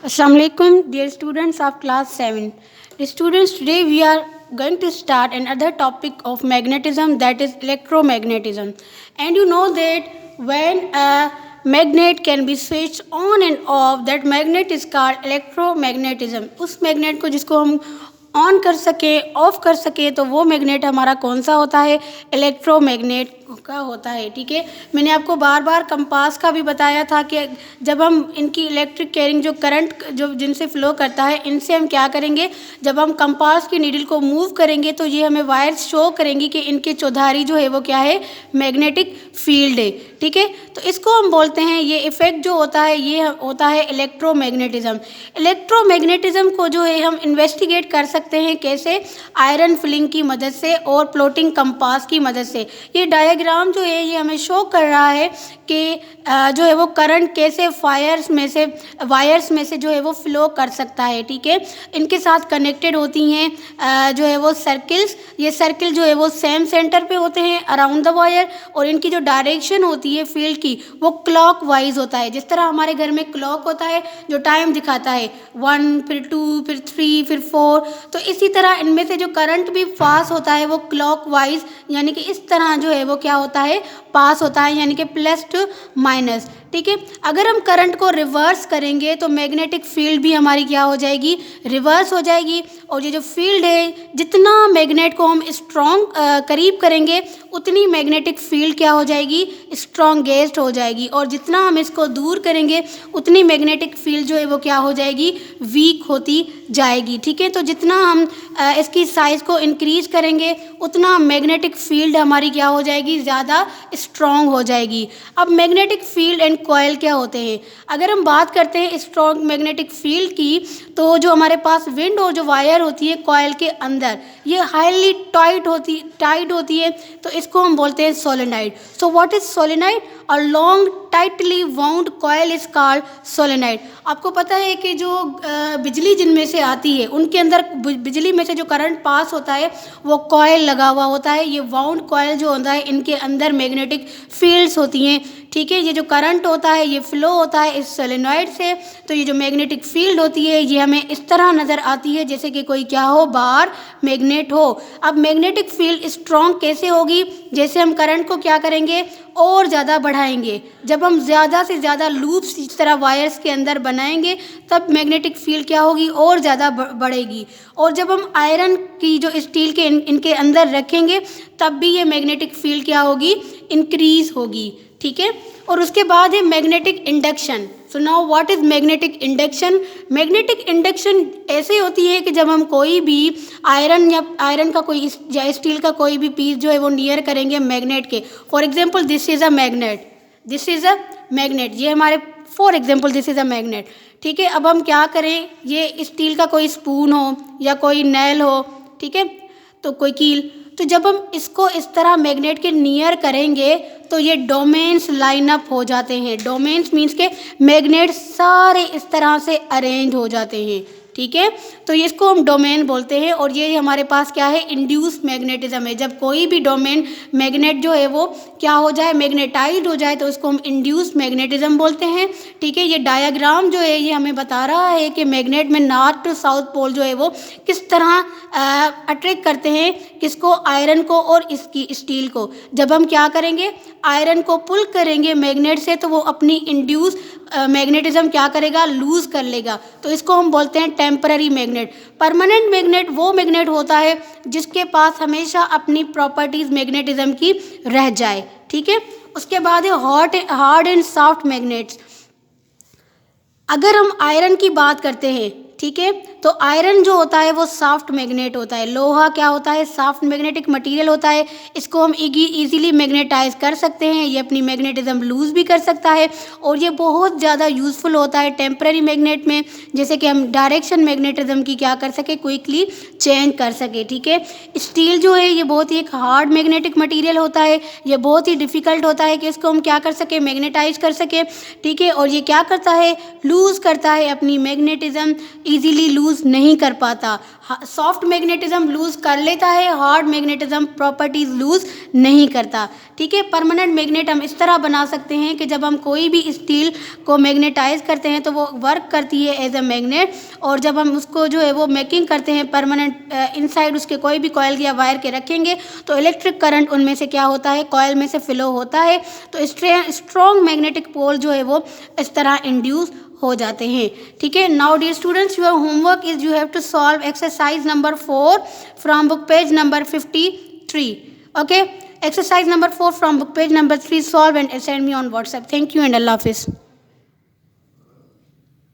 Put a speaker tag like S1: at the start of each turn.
S1: Assalamualaikum, dear students of class 7. Students, today we are going to start another topic of magnetism, that is electromagnetism. And you know that when a magnet can be switched on and off, that magnet is called electromagnetism. उस magnet को जिसको हम on कर सके of कर सके तो वो मैग्नेट हमारा कौन सा होता है, इलेक्ट्रोमैग्नेट का होता है। ठीक है, मैंने आपको बार बार कंपास का भी बताया था कि जब हम इनकी इलेक्ट्रिक कैरिंग जो करंट जो जिनसे फ्लो करता है, इनसे हम क्या करेंगे, जब हम कंपास की नीडल को मूव करेंगे तो ये हमें वायर्स शो करेंगी कि इनके चौधारी जो है वो क्या है, मैग्नेटिक फील्ड है। ठीक है, तो इसको हम बोलते हैं, ये इफेक्ट जो होता है ये होता है इलेक्ट्रोमैग्नेटिज्म। इलेक्ट्रोमैग्नेटिज्म को जो है हम इन्वेस्टिगेट कर सकते हैं कैसे, आयरन फिलिंग की मदद से और प्लॉटिंग कंपास की मदद से। ये डायग्राम जो है ये हमें शो कर रहा है कि जो है वो करंट कैसे वायर्स में से जो है वो फ्लो कर सकता है। ठीक है, इनके साथ कनेक्टेड होती हैं जो है वो सर्किल्स। ये सर्किल जो है वो सेम सेंटर पे होते हैं अराउंड द वायर, और इनकी जो डायरेक्शन होती है फील्ड की वो क्लॉक वाइज होता है। जिस तरह हमारे घर में क्लॉक होता है जो टाइम दिखाता है 1 फिर 2 फिर 3 फिर 4, तो इसी तरह इनमें से जो करंट भी पास होता है वो क्लॉक वाइज, यानी कि इस तरह जो है वो क्या होता है, पास होता है, यानी कि प्लस टू माइनस। ठीक है, अगर हम करंट को रिवर्स करेंगे तो मैग्नेटिक फील्ड भी हमारी क्या हो जाएगी, रिवर्स हो जाएगी। और ये जो फील्ड है, जितना मैग्नेट को हम स्ट्रॉन्ग करीब करेंगे उतनी मैग्नेटिक फील्ड क्या हो जाएगी, स्ट्रॉन्गेस्ट हो जाएगी, और जितना हम इसको दूर करेंगे उतनी मैग्नेटिक फील्ड जो है वो क्या हो जाएगी, वीक होती जाएगी। ठीक है, तो जितना हम इसकी साइज़ को इंक्रीज करेंगे उतना मैग्नेटिक फील्ड हमारी क्या हो जाएगी, ज़्यादा स्ट्रॉन्ग हो जाएगी। अब मैग्नेटिक फील्ड एंड कॉइल क्या होते हैं, अगर हम बात करते हैं स्ट्रॉन्ग मैग्नेटिक फील्ड की, तो जो हमारे पास विंड और जो वायर होती है कॉइल के अंदर, ये हाईली टाइट होती है, तो इसको हम बोलते हैं solenoid. So what is solenoid? A long tightly wound coil is called solenoid. आपको पता है कि जो बिजली जिनमें से आती है उनके अंदर बिजली में से जो करंट पास होता है वो कॉइल लगा हुआ होता है। ये वाउंड कॉइल जो होता है इनके अंदर मैग्नेटिक फील्ड्स होती हैं। ठीक है, ये जो करंट होता है ये फ्लो होता है इस सोलेनॉइड से, तो ये जो मैग्नेटिक फील्ड होती है ये हमें इस तरह नज़र आती है जैसे कि कोई क्या हो, बाहर मैग्नेट हो। अब मैग्नेटिक फील्ड स्ट्रॉन्ग कैसे होगी, जैसे हम करंट को क्या करेंगे, और ज़्यादा बढ़ाएंगे। जब हम ज़्यादा से ज़्यादा लूप्स इस तरह वायर्स के अंदर बनाएंगे तब मैग्नेटिक फील्ड क्या होगी, और ज़्यादा बढ़ेगी। और जब हम आयरन की जो स्टील के इनके अंदर रखेंगे तब भी ये मैग्नेटिक फील्ड क्या होगी, इंक्रीज होगी। ठीक है, और उसके बाद है magnetic induction. So now what is magnetic induction? Magnetic induction ऐसे होती है कि जब हम कोई भी आयरन का कोई या स्टील का कोई भी पीस जो है वो नियर करेंगे मैग्नेट के, for example this is a magnet, ये हमारे for example this is a magnet. ठीक है, अब हम क्या करें, ये स्टील का कोई स्पून हो या कोई नेल हो, ठीक है, तो कोई कील, तो जब हम इसको इस तरह मैग्नेट के नियर करेंगे तो ये डोमेन्स लाइन अप हो जाते हैं। डोमेन्स मीन्स के मैग्नेट सारे इस तरह से अरेंज हो जाते हैं। ठीक है, तो इसको हम डोमेन बोलते हैं, और ये हमारे पास क्या है, इंड्यूस मैग्नेटिज्म है। जब कोई भी डोमेन मैग्नेट जो है वो क्या हो जाए, मैग्नेटाइज हो जाए, तो उसको हम इंड्यूस मैग्नेटिज्म बोलते हैं। ठीक है, ये डायग्राम जो है ये हमें बता रहा है कि मैग्नेट में नॉर्थ टू साउथ पोल जो है वो किस तरह अट्रैक्ट करते हैं, किसको, आयरन को और इसकी स्टील को। जब हम क्या करेंगे, आयरन को पुल करेंगे मैग्नेट से, तो वो अपनी इंड्यूस मैग्नेटिज्म क्या करेगा, लूज कर लेगा, तो इसको हम बोलते हैं टेम्पररी मैग्नेट। परमानेंट मैग्नेट वो मैग्नेट होता है जिसके पास हमेशा अपनी प्रॉपर्टीज मैग्नेटिज्म की रह जाए। ठीक है, उसके बाद है हार्ड एंड सॉफ्ट मैग्नेट्स। अगर हम आयरन की बात करते हैं, ठीक है, तो आयरन जो होता है वो सॉफ्ट मैग्नेट होता है। लोहा क्या होता है, सॉफ्ट मैग्नेटिक मटेरियल होता है। इसको हम इजीली मैग्नेटाइज कर सकते हैं, ये अपनी मैग्नेटिज्म लूज भी कर सकता है, और ये बहुत ज़्यादा यूज़फुल होता है टेम्पररी मैग्नेट में, जैसे कि हम डायरेक्शन मैग्नेटिज्म की क्या कर सके, क्विकली चेंज कर सके। ठीक है, स्टील जो है ये बहुत ही एक हार्ड मैग्नेटिक मटीरियल होता है, ये बहुत ही डिफ़िकल्ट होता है कि इसको हम क्या कर सके, मैग्नेटाइज कर सके। ठीक है, और ये क्या करता है, लूज़ करता है अपनी मैग्नेटिज्म इजीली लूज़ नहीं कर पाता। सॉफ्ट मैग्नेटिज्म लूज़ कर लेता है, हार्ड मैग्नेटिज्म प्रॉपर्टीज़ लूज़ नहीं करता। ठीक है, परमानेंट मैग्नेट हम इस तरह बना सकते हैं कि जब हम कोई भी स्टील को मैग्नेटाइज करते हैं तो वो वर्क करती है एज अ मैग्नेट, और जब हम उसको जो है वो मेकिंग करते हैं परमानेंट, इनसाइड उसके कोई भी कॉयल या वायर के रखेंगे तो इलेक्ट्रिक करंट उनमें से क्या होता है, कॉयल में से फ्लो होता है, तो स्ट्रॉन्ग मैग्नेटिक पोल जो है वो इस तरह इंड्यूस हो जाते हैं। ठीक है, now dear students, your homework is you have to solve exercise number 4 from book page number 53. Okay, exercise number 4 from book page number 3, solve and send me on WhatsApp. Thank you and Allah Hafiz.